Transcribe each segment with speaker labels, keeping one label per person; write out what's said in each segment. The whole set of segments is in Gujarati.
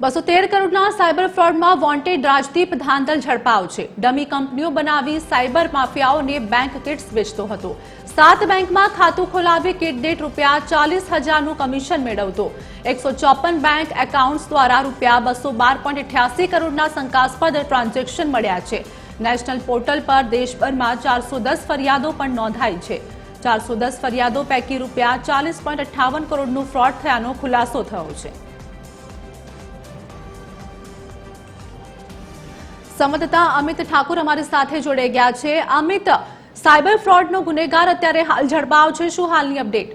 Speaker 1: 213 કરોડના સાયબર ફ્રોડમાં વોન્ટેડ રાજદીપ ધાંધલ ઝડપાયો છે। ડમી કંપનીઓ બનાવી સાયબર માફિયાઓને બેંક કિટ્સ વેચતો હતો। 7 બેંકમાં ખાતું ખોલાવી કિટ દીઠ ₹40,000નું કમિશન મેળવતો। 154 બેંક એકાઉન્ટ્સ દ્વારા ₹212.88 કરોડના શંકાસ્પદ ટ્રાન્ઝેક્શન મળ્યા છે। નેશનલ પોર્ટલ પર દેશભરમાં 410 ફરિયાદો પણ નોંધાઈ છે। 410 ફરિયાદો પૈકી ₹40.58 કરોડનું ફ્રોડ થયાનો ખુલાસો થયો છે। સંવાદદાતા અમિત ઠાકુર અમારી સાથે જોડાઈ ગયા છે। અમિત, સાયબર ફ્રોડનો ગુનેગાર અત્યારે હાલ ઝડપાયો છે, શું હાલની અપડેટ?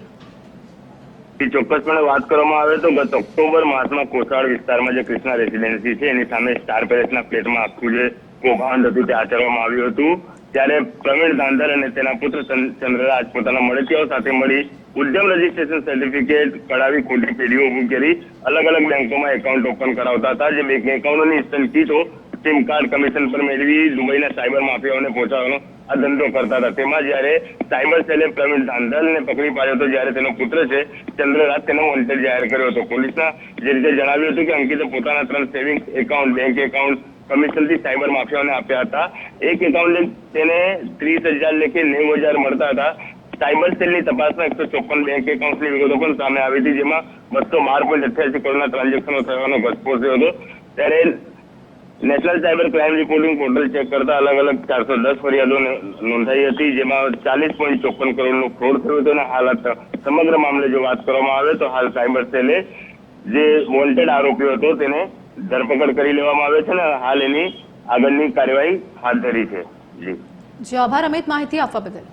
Speaker 2: ચોક્કસપણે વાત કરવામાં આવે તો ગત ઓક્ટોબર માસમાં કોસાડ વિસ્તારમાં જે કૃષ્ણા રેસીડેન્સી છે એની સામે સ્ટાર પેલેસના ફ્લેટમાં આખું જે કૌભાંડ હતું તે આચરવામાં આવ્યું હતું। ત્યારે પ્રવીણ ધાંધલ અને તેના પુત્ર ચંદ્રરાજ પોતાના મળતિયાઓ સાથે મળી ઉદ્યમ રજીસ્ટ્રેશન સર્ટિફિકેટ કઢાવી ખોટી પેઢીઓ ઉભી કરી અલગ અલગ બેંકોમાં એકાઉન્ટ ઓપન કરાવતા હતા। જે બેંક એકાઉન્ટની ઇન્સ્ટન્ટ કીટો સિમ કાર્ડ કમિશન પર મેળવી દુબઈના સાયબર માફિયાઓને પહોંચાડવાનો આ ધંધો કરતા હતા। તેમાં જ્યારે સાયબર સેલે પ્રવીણ ધાંધલને પકડી પાડ્યો હતો, જ્યારે તેનો પુત્ર છે ચંદ્રરાજ તેનો વોન્ટેડ જાહેર કર્યો હતો। પોલીસના જે રીતે જણાવ્યું હતું કે અંકિતે પોતાના 3 સેવિંગ એકાઉન્ટ, બેંક એકાઉન્ટ કમિશનથી સાયબર માફિયાઓને આપ્યા હતા। એક એકાઉન્ટ તેને 30,000 લેખે 90,000 મળતા હતા। સાયબર સેલની તપાસમાં 154 બેંક એકાઉન્ટની વિગતો પણ સામે આવી હતી, જેમાં 212.88 કરોડના ટ્રાન્ઝેક્શનો થવાનો ઘટસ્ફોટ થયો હતો। ત્યારે national cyber crime reporting portal check કરતા અલગ અલગ 410 ફરિયાદો નોંધાઈ હતી, જેમાં 40.54 કરોડનું ફ્રોડ થયું હતું। અને હાલ સમગ્ર મામલે જો વાત કરવામાં આવે તો હાલ સાયબર સેલે જે વોન્ટેડ આરોપીઓ હતો તેને ધરપકડ કરી લેવામાં આવે છે અને હાલ એની આગળની કાર્યવાહી હાથ ધરી છે।
Speaker 1: જી આભાર અમિત, માહિતી આપવા બદલ।